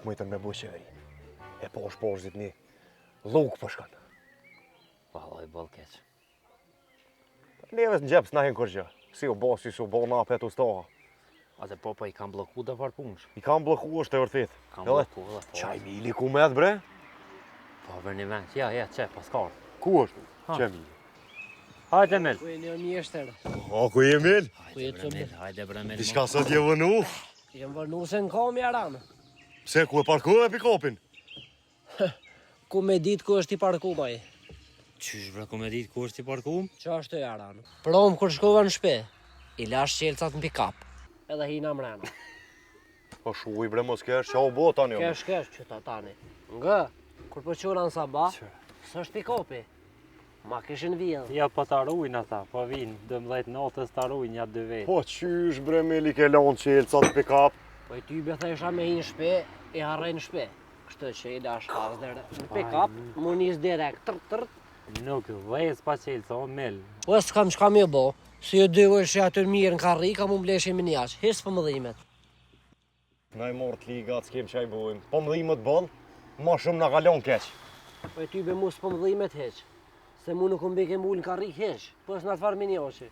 mujtën me buqëri. E posh zit një luk përshkan. Valoj, bol keq. Neves në gjepës na hin kur gjë. Si u bo, si su bo na pet u stoha. Ate po i kam bloku dhe var punësh. I kam bloku është e vërtit. Kam bloku dhe po. Qaj mili ku med bre? Po vër një vend. Ja, që, paskar. Ku është? Që mili? Hajde Emil. Ku e një mjeshtër? O, ku je Emil? Hajde bre Emil. Dishka sot je vënu? Jem vërnu se në kam jaran. Pse ku e parku e pikopin? Ku me dit ku është i parku maj? Qysh bre ku me dit ku është i parkum? Qa është të jaran? Prom kur shkova në shpe, i lash qelcat në pick-up. Edhe hina mrena. Po shuj bre mos kesh, qa u bo tani? Kesh që ta tani. Nga, kur po qura në sabah, së është pick-upi. Ma kishin vjedh. Ja po të arrujnë ata, po vinë 12 natës të arrujnë ja 2 vetë. Po qysh bre Emil i ke lonë qelcat pick-up? Po i ty be thesha me hi në shpe, i harrej në shpe. Kështë që i lash kavës dhe në pick-up, mu njës direkt, tërt. Nuk vëjës pa qelë, o Emil. Po s'kam qka me bo, si ju dy është aty mirë në karri, ka mu mbleshi me njaq, hisë për mëdhimet. Na i mort liga, s'kem qaj bojmë. Po mëdhimet bol, ma shumë na kalon keq. Po i ty be mu s'po mëdhimet heq, se mu nuk mbi ke mull në karri heq, po është në të farë me njaqi.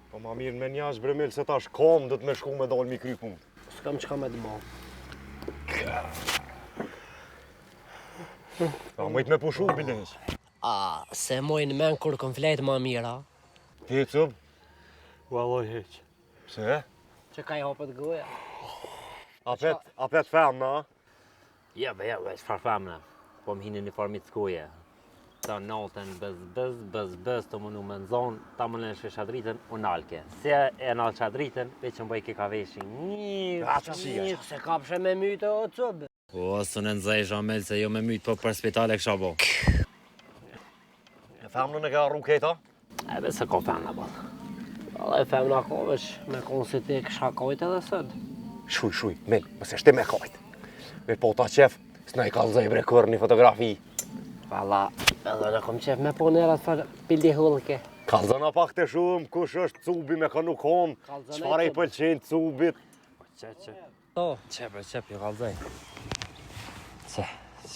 Po ma mirë me njash bre Emil se tash kom dhët me shku me dal mi kry punë. S'kam qka me të bo. Ta mëjt me pushu bilesh. A, se mojnë men kur këm flejtë ma mira, Ti cëb? Valoj heq. Pse? që ka i hopët goja. Apet fem na? Ja, shfar famna. Po më hinë një formit s'koje. Ta natën bëz, të më në zonë, ta më në shadritën, unë nalke. Se e nalë shadritën, veç më bëj ke ka veshin. Se kapshe me mytë o cëbë. O, së në nëzaj Zhamel se jo me mytë, po për spitale kësha bo. E femnën e ka arru kejta? Ebe se ko femna bo. Dhe femna ka veç me konë si ti kësha kajt edhe sëtë. Shuj, Mel, mëse shti me kajt. Me po ta qef, s'na i kalzaj bre kër një fotografi. Valla, edhe në kom qef me po nërat për pildi hullke. Kalzana pak të shumë, kush është cubi me ka nuk kom, qfar e i pëlqen cubit. Që. To. Qep, jo kalzaj.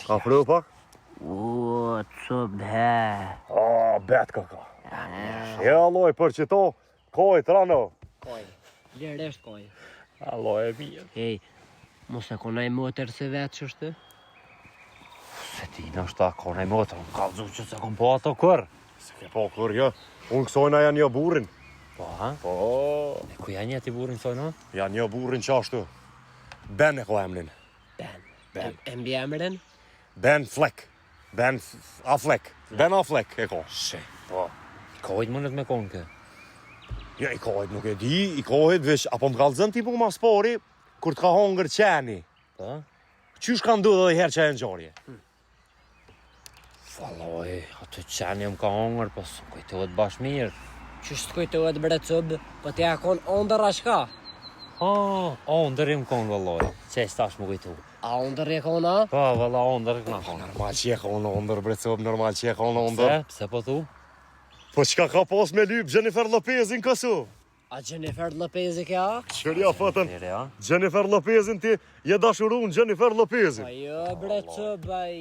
Ka fru pak? O, cëbë he. A, bet ka. E alloj për që to, kajt rano. Kaj, lirisht kaj. Alo e bje. Hej, mos e konaj motër se vetë që shtë? Se ti në është ta konaj motë, unë kalzu që se kom po ato kër. Se ke po kër, jo. Unë kësojna janë një burin. Po, ha? Po, E ku janë jeti burin soj në? janë një burin qashtu. Ben e ko emnin. Ben. E mbi emrin? Ben Fleck. Ben Affleck. Ben Affleck e ko. She, po. Kojt mënët me konë kë. Ja, i kohit nuk e di, i kohit vesh, apo më kalëzën tipu ma spori, kur t'ka hongër qeni. Po? Qysh ka ndodhë dhe herë që e në gjarje? Faloj, atë qeni më ka hongër, po së kujtohet bash mirë. Qysh të kujtohet bre cëbë, po t'ja konë ondër a shka? Ondër im konë, valloj. Që e stash më kujtu. A ondër e kona? Po, valla, ondër këna konë. Normal që e konë ondër, bre cëp, normal që e konë ondër. Pse po thu? Po qka ka pas me lyp Jennifer Lopezin Kosovë? A Jennifer Lopezi kja? Qërja fëtën, Nire, ja? Jennifer Lopezin ti je dashurun Jennifer Lopezin. Ajo bre cëbë, aj.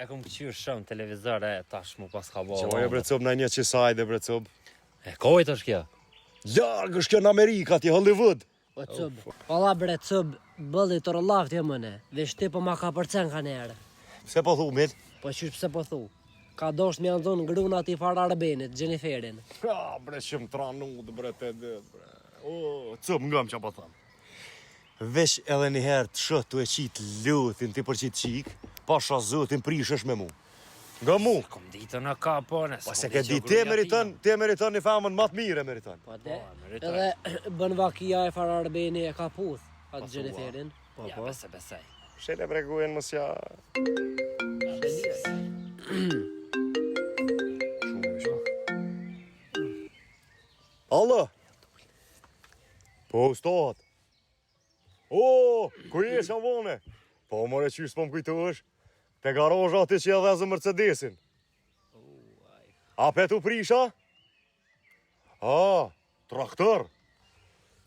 E kom këqyrë shumë televizor, e tash mu pas ka bo. Qoje bre cëp, na një qisajde bre cëp. E kojt është kjo? Largë është kjo në Amerika, ti Hollywood. O cëbë. Pala bre cëbë, bëlli të rëllaft je mëne. Vesh ti po ma ka përcen ka njerë. Pse po thu, Mil? Po qysh pse po thu? Ka dosht me janë zonë gruna ati fara Arbenet, Jenniferin. Ha, bre, qëm tranud, bre, te dhe, bre. O, cëp, ngëm që po thamë. Vesh edhe njëherë të shëtë të e qitë luthin ti për qitë qikë, pasha zëtin prishësh me mu. Nga mu. Kom ditë në ka, po, nësë. Pa se ke di, ti e meriton një famën matë mire meriton. Po de, meritoj. edhe bën vakia e fara Arbeni e ka puth, atë Jenniferin. Ja, besej. Shele bregujen mësja. Allo? Po, ustohat. O, ku je që avone? Po, more qysh po më kujtu është? Te garozha ati që e dhezë Mercedesin. A petu prisha? A, traktor.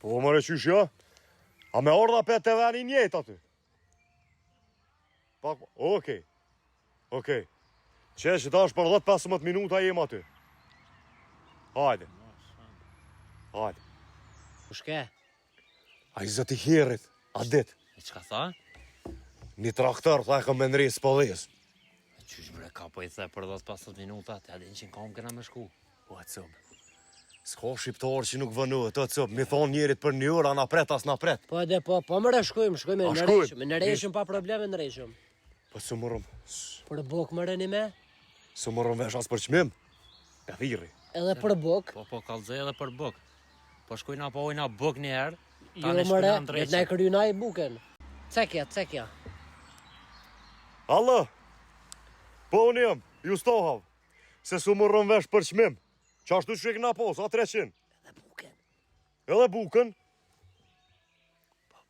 Po, more qysh ja? A me ardha pet të veni njët aty? Pak, okej. Okej. Qesh tash për 10-15 minuta jem aty. Hajde. Hajde. Ku shke? A i zëti herit, a dit. E çka tha? Një traktor, tha e kam me nresë pëllis. Qysh bre ka po i the për 10-15 minuta, te adin që në kam këna me shku. O, cëmë. S'ka shqiptar që nuk vënohet, o cëmë. Mi thonë njerit për një orë, a na pret, as na pret. Po edhe po më shkojmë A, në shkojmë? rejshëm. Në rejshëm pa probleme në rejshëm. Po së mërëm, Për bok më rëni me? së mërëm vesh as për qmim. E thiri. Edhe për bok. Po kalzoj edhe për buk. Po shkojna po ojna buk një herë, Jo tani më shkojna re, në jetë drejtë. na i kryna i buken. Cekja. Allah, po unë jam, ju stohav. Se së mërëm vesh për qmim. Qashtu që e këna po, sa 300. Edhe buken. Edhe bukën.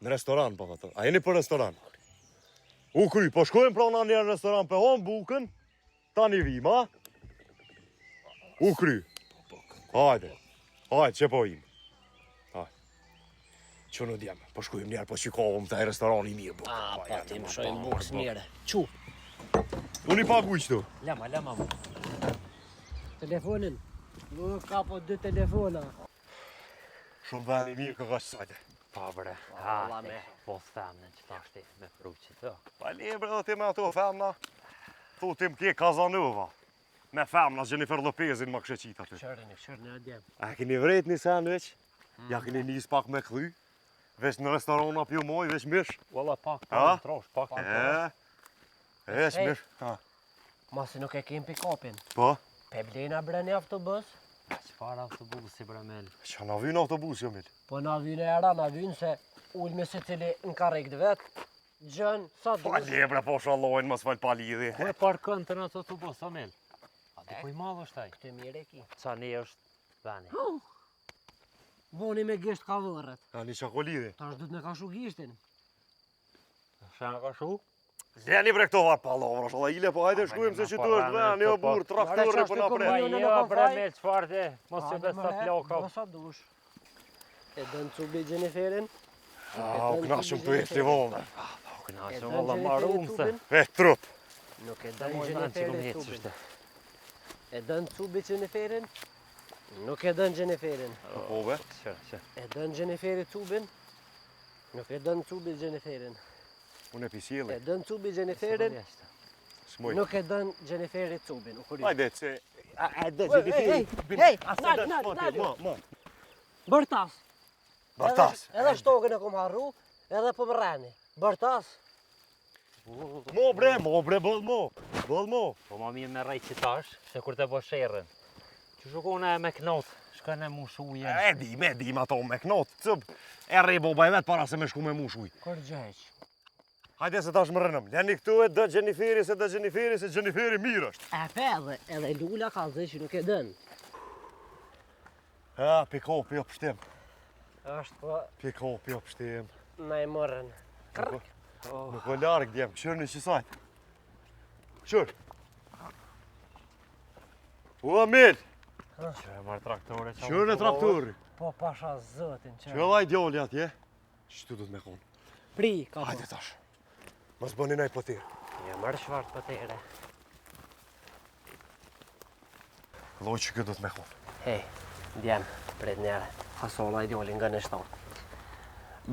Në restoran, po thëtë. A jeni për restoran? U kry, po shkojmë prana një në restoran për hon bukën. Tani vim, a? U kry. Hajde. Hajde, që po im. Hajde. Që në djemë, po shkojmë njerë, po shikohëm të e restorani mirë bukën. A, pa ti më shojmë bukës mire. Qu, Unë i pagu i qëtu. Lema mu. telefonin. Nuk ka po 2 telefona. Shumë veni mirë këka që sajte. Pa bre, Allah me. po themën që ta shti me fruqit, të. Pa le bre dhe ti me ato femna. Thu ti m'ke Kazanova. Me femna Jennifer Lopezin më kështë qita ty. Qërni e djem. A keni vret një sandwich? Ja keni nis pak me kry? Vesh në restorana pjo moj, vesh mish? Walla pak, A? trosh, pak. Vesh Hey. mish? Ha. Masi nuk e kem pick-upin. Po? Pe blejna bre një autobus. Qëfar autobusi bre men? Qa na vynë autobus jo mil? Po na vynë e era, na vynë se ullë me se cili në karrekt vet. Gjën, sa Pa dush. le bre po shalojnë mos fal pa lidhi. Ku e parkën të në të autobus, Amel? A di ku i madhë është taj? Këtë mire ki. Qa ne është veni? Boni me gisht ka vërët. A një qako lidhi? Ta është du të me ka shu gishtin. Shana ka shu? Zeni bre këto varë pa lavra, shala ile po hajde shkujmë se që tu është ven, jo burë, traktorë për na Po, pret. jo, në Jo, kom bre faj. me qëfar ti? Mos që bes sa ploka. Sa dush. E dënë cubi Jenniferin. A, u knashëm të e festivalë. Po E këna që dënë valla marum se. Jenniferin E trup. Nuk e Dhe dënë moj në që kom Jenniferin hetë cubin. qështë. E dënë cubi Jenniferin. Nuk e dënë Jenniferin. Po be? Që. E dënë Jenniferi cubin. Nuk e dënë cubi Jenniferin. Unë e E pisjeli. dënë cubi Jenniferin. Shmoj. Nuk e dënë Jenniferi cubin. U kuri. Hajde, që... Hajde, Hey, Ma. Bërtas. Bartas. Edhe shtokën e kom harru, edhe po më rreni. Bërtas. Mo bre, bëll mo. Bëll mo. Po ma mirë me rejt që tash, se kur të bo sherën. Që shukone me knot, shkën e mushu jenë. E dim ato me knot. Cëp, e rebo baj vet para se me shku me mushuj. Kur gjeq. Hajde se tash më rënëm. Leni këtu e dë Jenniferi, se Jenniferi mirë është. E pe edhe Lula ka zë që nuk e dënë. Ha, pikopi jo pështim. Është po Pikopi jo pështim. na i morën. Nuk o largë djemë, këshër në qësajt. Këshër. U Amel, Që e marrë traktore që... këshër e traktori. Po pasha zëtin që. Që vaj djoli atje. Qëtu du të me konë. Pri ka po. Hajde tash. Mos bëni naj pëtir. Ja mërë shvart për tere. Loj që këtë du të me konë. Hej, djem, pred njere. Fasola i djoli nga në shtonë.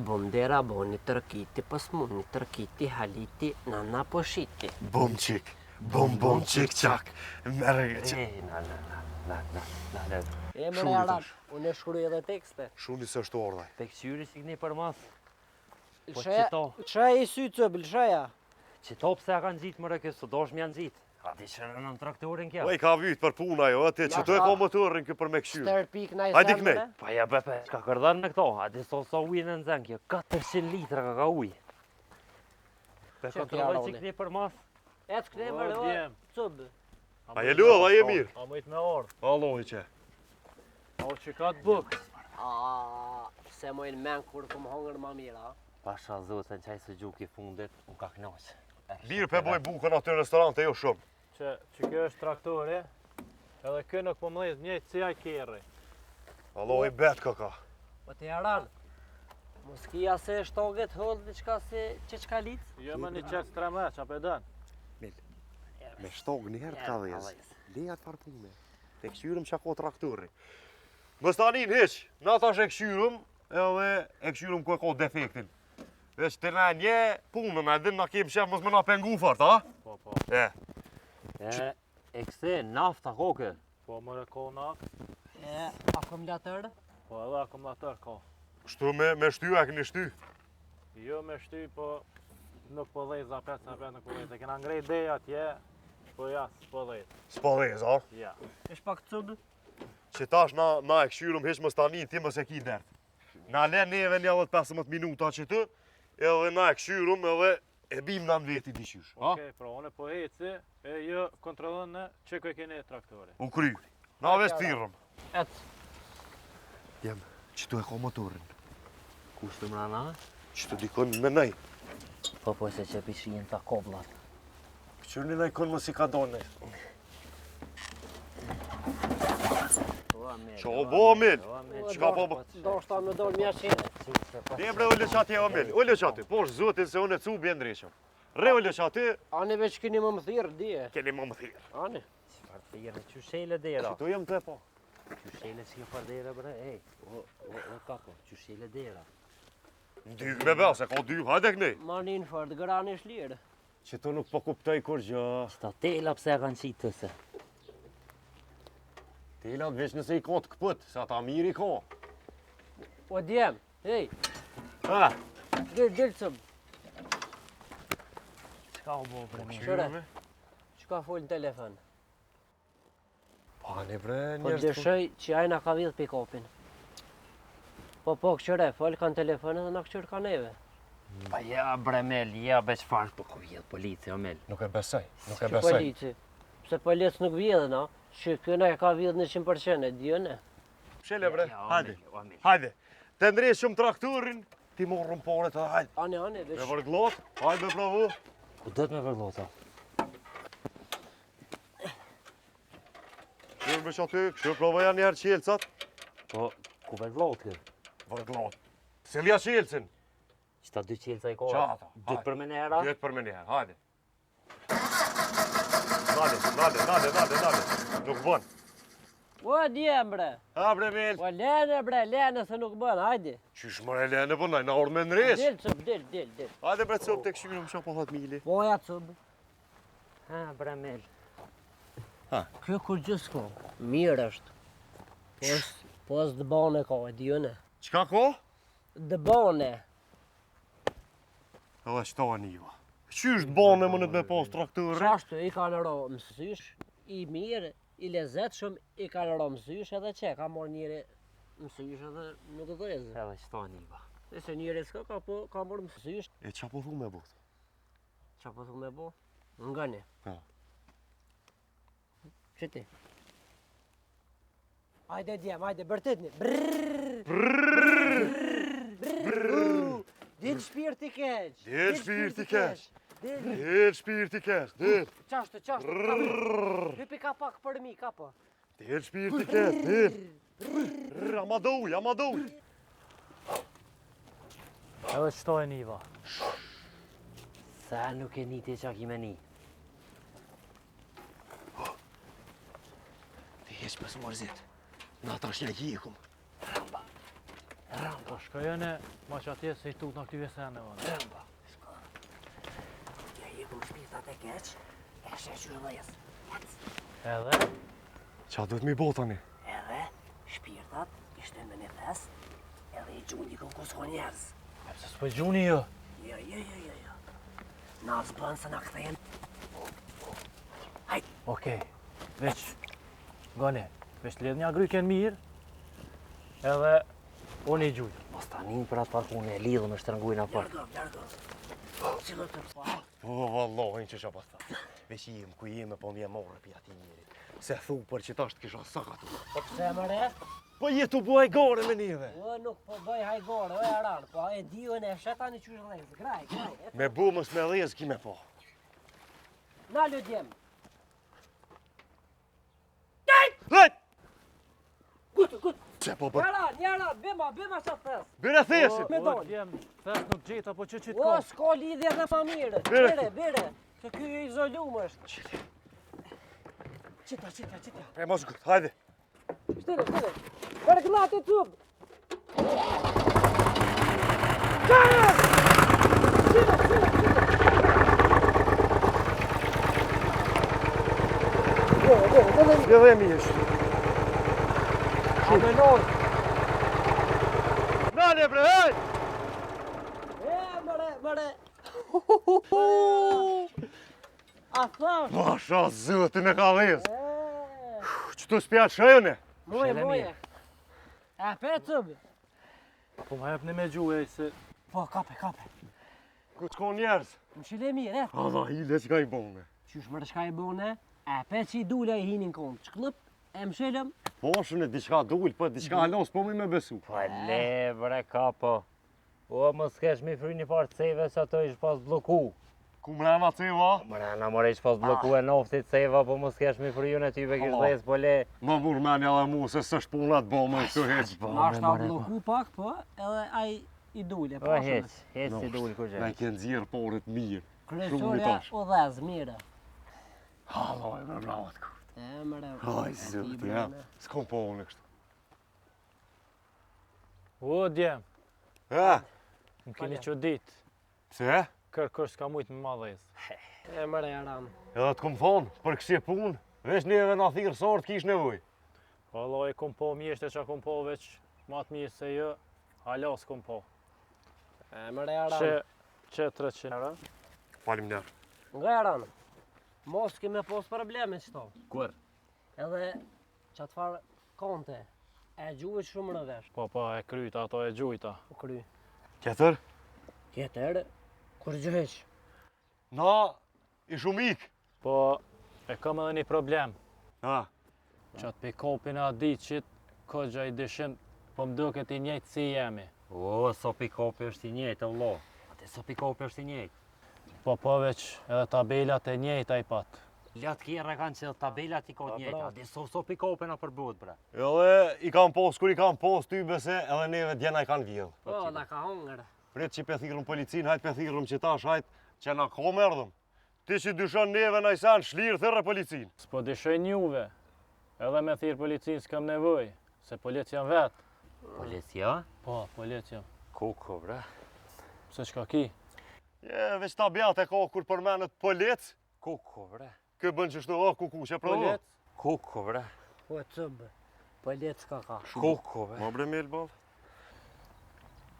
Bomdera bo një tërkiti pës mu, një tërkiti haliti nana po shiti. Bum qik, bum qik qak. Merë që. Na. E më Shuri rearan, tash. unë e shkruj edhe tekste. Shuni së është ordaj. Tek qyri si këni për mas. Po Lëshaja, qito. lëshaja i sy cëbë, lëshaja. Qito pse a kanë gjitë më rëke, së dosh m'janë gjitë. A di që në traktorin kja? Oj, ka vyt për puna jo, atje që tu e ka motorin kë për me këshyrë. Stër pik na i Hajde zemre. kënej. Pa ja bepe, ka kërdhen në këto, a di sa ujë në nëzën kjo, 400 litra ka ujë. Pe Që kontrolloj kja që roni? këni për mas. Ecë këne O, mërë, djem. cëbë. A je lëv, a je mirë. A mëjt me orë. Aloj që. O që ka të bukë. Se mojnë men kur këm hongër ma mira. Pasha zotën qaj së gjuki fundit, unë ka knaqë. Birë pe boj bukën aty në restorante, jo shumë. Që kjo është traktori, edhe kjo nuk po më dhejtë njëjtë si aj kerri. Aloj bet ka. Po të jaran, Mos kia se shtoget hëllë diçka se që qka lic? Jo më një qëtë 3 me, qa për dënë. Me shtog një herë ka vez. Leja të farpume. Te këshyrëm që ako traktori. Mës tanin heq, na tash e këshyrëm, edhe e këshyrëm ku e ka defektin. Veç të na një punën, e din na kem shef mos më na pengu fart, a? Po, po. E këse nafta koke. Po mëre ko naftë, Akumulator? po edhe akumulator ko. Kështu me shty e këni shty. Jo me shty, po nuk po dhejt za 5 nuk po dhejt. E kena ngrej dej atje, po ja, s'po dhejt. S'pa dhez, a? Ja. Ish pak cud? Që tash na e këshyrëm heq mës tanin, ti mës e ki dert. Na le neve një 15 minuta që të, edhe na e këshyrëm edhe e bim na në veti diqysh. Okej, pra unë po heci, e jo kontrolën në që ku e keni traktori. U kry. Na veç thirrëm. Et. Jem, që tu e ka motorin. Kush të mrana? Që tu dikon me nej. Po se që pishin të koblat. Qërni nej kon më si ka donë. Që o bo, Amel? Qka po bo? Do shta me dojnë mja qene. Ne bre ullë që ati, Amel. Ullë që ati. Po, zotin se unë e cu bje ndreshëm. Re ullë që ati, Ani veç keni më më thirë, dije. keni më më thirë. Ani. Qëfar të jene, qyshele dera. Që tu jem të po. Qyshele që ka dera bre, ej. O kapo, qyshele dera. Dy me bel, se ka dy, hajde këni. Manin fërë, grani shlirë. Që tu nuk po kuptoj kur gjë. Sta tela pse e kanë qitë tëse. Telat veç nëse i ka të këpët, se ata mirë i ka. O djem, hej, Ha, del cëmë. Qka u bo bre mi? Qëre, qka folë në telefon? Pani bre, Po njerës dëshoj që ajna ka vidhë pick-upin. Po, qëre, folë kanë telefon edhe na këqyrë ka neve. Pa ja bre Mel, ja be qfarë po ku vjedh polici o Mel. Nuk e besoj, nuk e Që polici? Pse polic nuk vjedhe na, që këna e ka vidhë 100%, e dio ne. Shele bre, Ja, o hajde, Mel, o Mel. hajde. Të ndresh shumë traktorin, ti morrëm paret edhe hajde. Ani, Me veç. vërglot, hajde me pravu. Ku do të me vërlota? Kërë me që aty, kështu pravoja njerë qelcat. Po, ku vërlot kër? Vërglot. Selja qelcin. Qëta dy qelca i ka? Qata, Dytë për me nera? Djetë për me njerë, hajde. Nale. Nuk bën. O, djem, bre. Ha bre Mel. O, lene, bre, lene, se nuk bën, hajde. Qysh më e lene bënaj, na orë me nresh. Del, cëmë, del. Hajde bre cëp të këshyrëm që po thot mili. Po, ja, cëmë. Ha, bre Mel. Kjo kur gjës ko, mirë është. Po së dëbane ka, e dio ne. Qka ko? Dëbane. Edhe qëta njëva. Qysh të bane më nëtë me pas traktorë? Qashtu, i ka në ro mësysh, i mirë, i lezet shumë, i ka në ro mësysh edhe që, ka morë njëri mësysh edhe nuk e dhezë. Edhe qëta njëva. E se njëri s'ka, ka morë mësysh. E qa po thu me bot? Qa po thu me bo? Nga ne. Ha. Që ti? Hajde djem, hajde, bërtitni. Dil shpirti keq. Dil shpirti keq. Dil. Del shpirti keq, del. Qashtu. Hypi ka pak për mi, ka po. Del shpirti keq, del. Amadouj. Edhe qëto e niva. Sa nuk e niti qa kime ni. Ti heq për mërzit. Na tash një jikum. Ramba. Shkojene, ma që atje se i tut në këtyve sene, vënë. Ramba. Ja jekum shpirtat e keq, e sheqyr dhejës. Edhe, Qa duhet mi bo tani? Edhe shpirtat ishte me një fest, edhe i gjundi ku s'ko njerëz. se s'po gjuni jo. Jo. Na zbën se na kthejnë. Okej, veç, gane, veç ledh një agryken mirë, edhe unë i gjujë. Mos tanin për atë parkune e lidhë me shtrëngujnë apart. Largo. Cilë të po. Po, vallahin që shapas ta. Veç jem ku jem e po m'je morë pi ati njerit. Se thu për që tash të kisha sakatu. Po pse më re? Po jetu buaj gore me njëve. O nuk po bëj hajgore, o e ranë, po e dio në shetani qysh dhejës. Graj. Me bumës me dhez ki me po. Na lëdjem. Hajt! Gut. Që po për... Njera, bima që të thes. Bire theshi! Me O, dojnë. djem, thes nuk gjeta, po që qitë O, ka. s'ka lidhje dhe ma mirë. Bire. Bire. Se ky i izolum është. Qita. E mos gut, hajde. Shtire. Përgnat e tub. Dhe dhe mi është. Amenor. Nane bre, hajde! Mëre. A thash? Masha zëtin e ka dhez. Që të spjat shëjëne? Moje. A petëb? Po ma jep në me gjuhe, se... Po, kape. Ku të konë njerës? Më shile mirë, e? Allah, hile që ka i bone. Qysh më rëshka i bone? A pe që i dule i hinin konë. Qklëp, e më shilëm? Po shënë, diçka dull, po diçka halos, po mi me besu. Po le bre kapo. O mos kesh mi fry një farë ceve që ato ish pas bloku. Ku mrena ceva? Mrena more ish pas bloku e noftit ceva, po mos kesh mi fry unë ty be kish Allah. dhes, po le. Më murmenja dhe mu, se s'është punat bëmë këtu heq. Na është ta bloku pak, po, edhe ai i dule. Po heq si dul kur Ne gjë. kënë zirë porët mirë. Kryesorja tash. o dhez, mire. Allah, e me vratë ku. E, mëre. Aj, zëtë, ja. S'kom po unë kështu. O, djem, E, më keni që ditë. pse? Kërkër s'ka mujtë më madhez. E, mëre, aram. Edhe të kom thonë, për kësje punë, veç neve na thirë sortë kish nevoj. Valla e kom po mjeshte që kom po veç ma të mirë se jo, hala s'kom po. E, mëre, aram. Që 300 euro? Falim nërë. Nga aram. Mos keme pos probleme qëto. Kur? Edhe qatë farë konte. E gjuhet shumë rëvesh. Po, e kryta, ato e gjujta. U kry. Kjetër? Kjetër, kur gjëheq. Na, i shumë ikë. Po, e kam edhe një problem. Ha, Qatë pick-upin e Adicit, kogja i dishim, po më duket i njëjtë si jemi. O, so pick-upi është i njëjtë, vëllo. Ate so pick-upi është i njëjtë. Po, veç edhe tabelat e njëjta i pat. Latë kjerë kanë që tabelat i ka Po, njëjtë. bra. Ate so pick-upin a përbut, bre. edhe i kam pos, kur i kam pos ty bese, edhe neve djena i kanë vjellë. Po, na ka hongër. Pret që pethirëm policinë, hajt pethirëm që tash, hajt që na kom erdhëm. Ti që dyshon neve na i sanë shlirë thërë policinë. S'po dishoj njuve, edhe me thirë policinë s'kam nevoj, se policia vetë. Policia? Po, policia. Kuko, bre. Pse çka ki? Je, veç ta bjat e ka kur përmenet polic, Kuko, bre. kë bën që shtu, kuku, që provo. Polic? Kuko, bre. Po, cëbë. Po, letë s'ka ka. Kuko, bre. Ma bre me ball.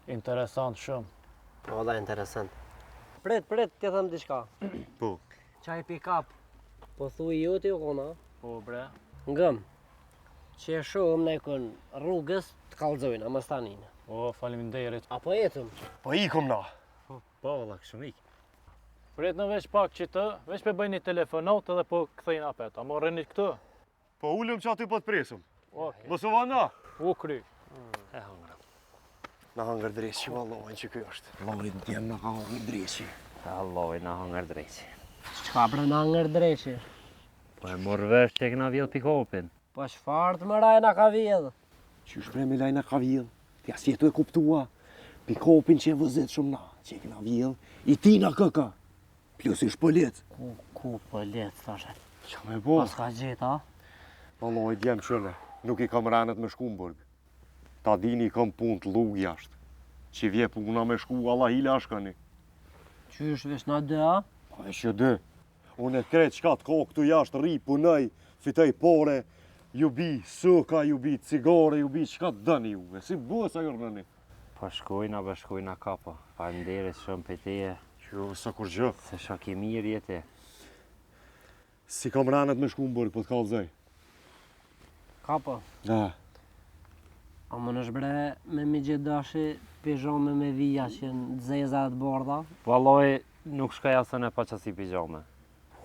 Interesant shumë. Po, da, interesant. Pret, të thëmë diçka. Po. Qaj pick-up. Po, thuj ju t'i u kona. Po, bre. Ngëm. Që e shumë ne kën rrugës të kalzojnë, ama staninë. O, faleminderit. Apo jetëm. Po ikum na. Po, valla, kështu ik. Pret në veç pak që të, veç pe bëjnë një telefonat edhe po këthejnë apet. A morën një këtë? Po ullëm që aty po të presëm. Okej. Mos u vana. U kry. E hëngra. Na hangër dreqi, vallojnë që kjo është. Vallojnë djemë na hangër dreqi. Alloj, na hëngar dreqi. Qka bre na ngër dreqi? Po e morë vesh që e këna vjellë pick-upin. Po shfarë të më rajna ka vjedhë. Qysh bre me lajna ka vjellë? Ti as jetu e kuptua. Pikopin që e vëzit shumë na, që e kena vjellë, i tina këka. Plus ish polic. Ku po letë, thashe. Qa me bo? Pas ka gjeta? Valloj, djemë shële, nuk i kam ranet me shku në burg. Ta dini i kam pun të lug jashtë. Që vje puna me shku, Allah hile ashkani. Qysh vesh na dë, a? Pa e që dë. Unë e kretë qka të ko këtu jashtë, ri, punëj, fitej pore, ju bi suka, ju bi cigare, ju bi qka të dëni juve. Si bësa ju rëni? Po shkojna, be shkojna kapo. Falenderit shumë për teje. Që sa kur gjë. Se shok i mirë jeti. Si kam ranet me shku në burg, po të kalzoj. Ka po. Da. A më nësh bre me mi gjithë dashi pijame me vija që në dzeza të borda? Valloj, nuk shkaj asën e pa qasi pijame.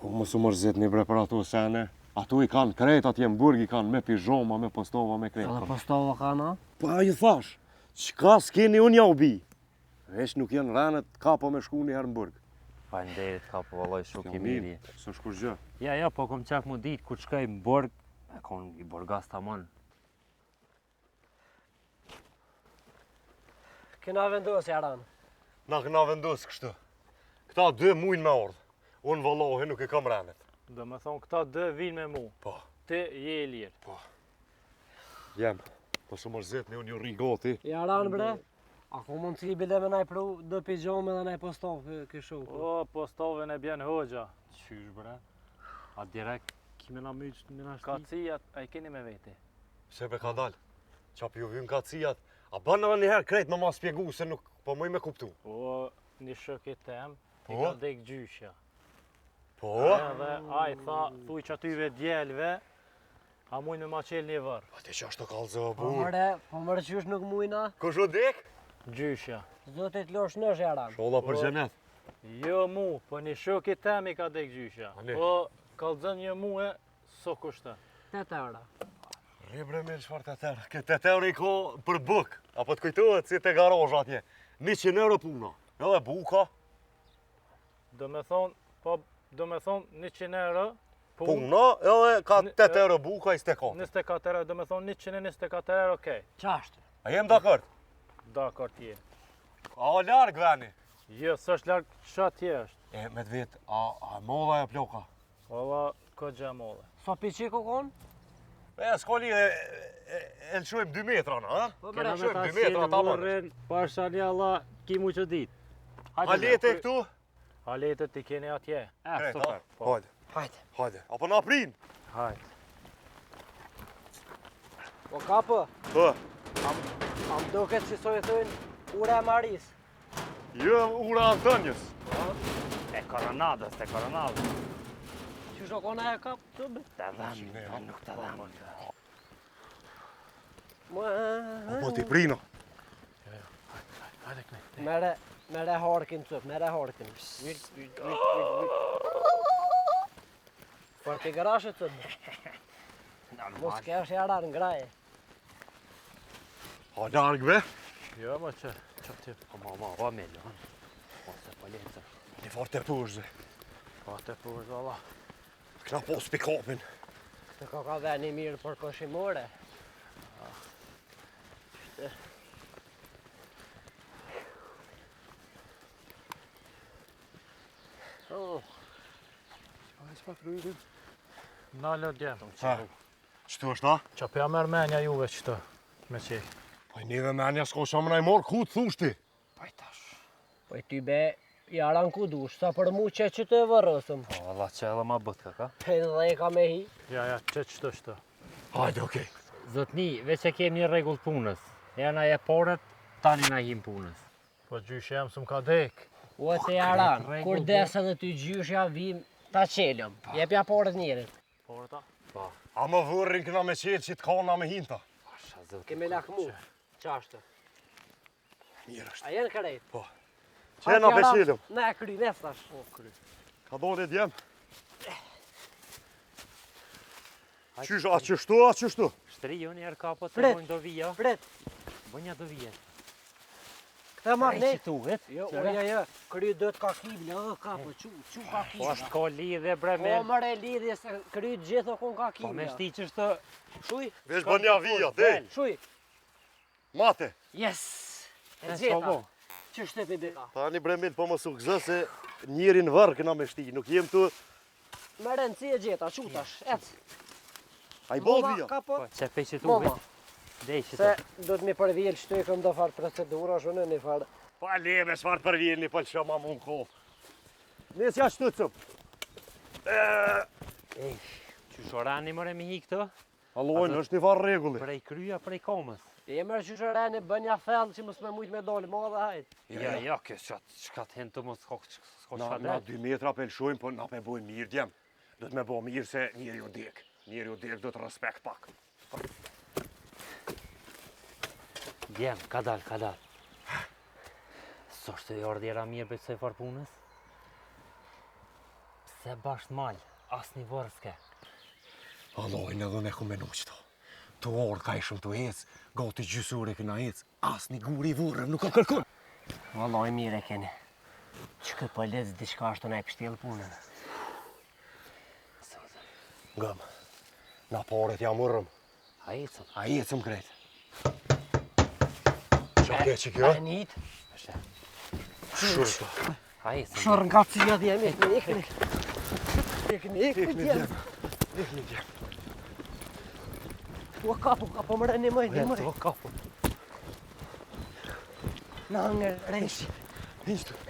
O, mos u mërzit një bre për ato sene. Ato i kanë kret atje në burg, i kanë me pijama, me postova, me kret. Edhe postova ka na? Pa ju thash, qka s'keni unë ja u bi? Vesh nuk janë ranet kapo me shku një herë në burg. Falenderit kapo, valloj, shok i mirë. Së shkur gjë. Ja, po kom qef mu ditë kur shkaj në borg, e kon i borgas tamon. kena vendos, Jaran. Na këna vendos kështu. Këta 2 mujnë me ardhë. Unë vëllohi nuk e kam renet. Do me thonë këta 2 vinë me mu. Po. Ti je i lirë. Jem. Po shumë mërzit në unë ju rigoti. Jaran, bre. Ako mund të bile me naj pru, do pijome dhe naj postov këshu. O, postove në bjen hoxha. Qysh bre? A direkt kime na myqë në nashti? Kacijat, a i keni me veti. Se be ka dal. Qap ju vim kacijat. A banë në njëherë krejt me ma spjegu se nuk po mëj me kuptu. O, një shokit tem, i Po? ka dek gjyshja. Po? Edhe a i tha, thuj që atyve djelve, a mujnë me ma qelë një vërë. Pa ti që ashtë të kalzë o Po burë. mërë qysh nuk mujna. Kush o dek? Gjyshja. Zotit losh nësh, Jaran. Sholla për gjenet. Jo mu, po një shokit tem i ka dek gjyshja. Ani? Po, kalzën një muë, so kushtë. 8 euro. Ribre me qëfar të tërë. Këtë të tërë i ko për buk. Apo të kujtohet si të garaj atje. 100 euro puna. Edhe buka. Do me thonë, po, do me thonë 100 euro, Puna edhe ka 8 euro buka i steka. 24 euro, do me thonë 124 euro, okej. Qashtë. A jem dakord? Dakor t'je. A larg veni? Jo, s'është larg shatje është. E me të vetë, a molla e ploka? Valla, ko gjë molle. So piqiko kon? E s'ka li e lëshojmë 2 metra në, ha? Po Kena mërë. me ta 2 metra qenë ta marrë. vorën, pashali Allah, ki mu që dit. A lete këtu? A letët i keni atje? Krejt, Super. ha? Hajde, Hajde. hajde. Apo na prin? Hajde. Po kapë, Po. am doket që so i thujnë ure e maris. Jo, ura Antonjës. E koronadës, te koronadës. Qysh o kona e kap? Të be. Të dham, nuk të dham. Po ti prino. Hajde kënej. Mere harkin cëp, mere harkin. Për t'i garashe cëp. Mos kesh Jaran ngraje. A larg be? Jo, më që ti. Po me lënë. Ose po letë. Një fort e pushze. Po të për valla. Kna pos pikapin. Të ka veni mirë për pëshimore. Oh, Na lë djemë. Ha. Qëtu është, ha? Qa për merr menja juve qëto, me qej. Po i neve menja s'ko shumë na i morë, ku të thushti? pajtash. Po i ty be, Jaran ku dush, sa për mu që të vërësëm. Po valla që edhe ma bëtë ka. Edhe e ka me hi. Ja, qëto shto. Hajde, okej. Zotni, veç e kemi një regull punës. E na e porët, tani na him punës. Po gjysh jam s'm ka dek. O të Jaran, regull, kur desë dhe ty gjyshja vim, ta qelëm. Jepja porët njerit. Porta? A më vërrin këna me qelë që t'kana me hinta. Pasha zotni. Kemi lakmu. Qashtë. Mirë është. A jenë kërejt? Po. Qena pe qelëm. Ne e kry, nesash. Ka dole djem. Qysh, a qështu, a qështu? Shtri ju njerë kapët të Fret. bojnë do vija. Fret, Bojnja do vija. këta marrë ne. që tuhet. Jo, oja, kry dët ka kibla, ka po, që ka Po kibla. është ka lidhe bre me. Po mëre lidhje se kry gjithë kun ka Po me kibla. shti që shtë. Shuj, Vesh bënja vija, dej. shuj. Mate. Yes. E E, gjeta. s'po. Që shtepi dhe ka. Ta një bremil po më sukzë se njerin vërë këna me shti. Nuk jem të... Me rëndësi e gjeta, qutash, ec. A i bod Moma, vija. ka po. Po që pej që Moma, tuhet. Dej që se tuhet. do të mi përvjel që të i këm do farë procedura, shune një farë. Pa le me shfarë për vjelni, për që ma mund ko. Nesja shtu cëp. Që shorani mëre mi hi këtë? Allojnë, është një farë regulli. Prej kryja, prej komës. E mërë që shëreni, bën një thellë që mësë me mujtë me doli, ma dhe hajtë. Ja, kjo që të hen të mos s'ko Na qfa 2 metra pelshojmë, po na pe bojmë mirë djem. Do të me bo mirë se njeri o dek. Njeri o dek do të respekt pak. Djem, ka dal, ka dal. Së është të jorë djera mirë për të farë punës? Pse bashkë malë, as një vërë s'ke. Allojnë edhe ne ku menu qëto. Të orë ka ishëm të ecë, gati gjysore këna ecë. As një guri vurëm nuk ka kërkun. Vallaj mire keni. Që këtë pëllec diçka është të ne pështjelë punën. Gëmë, na paret jam urëm. A ecëm. A ecëm krejt. Qa keqi kjo? Anit. Shurë. Ai, se Shorë nga cia djem, ikni. Ikni djem. Ua kapu, më rëni mëj, Kapu. Në hangër reshi. Hiqtu.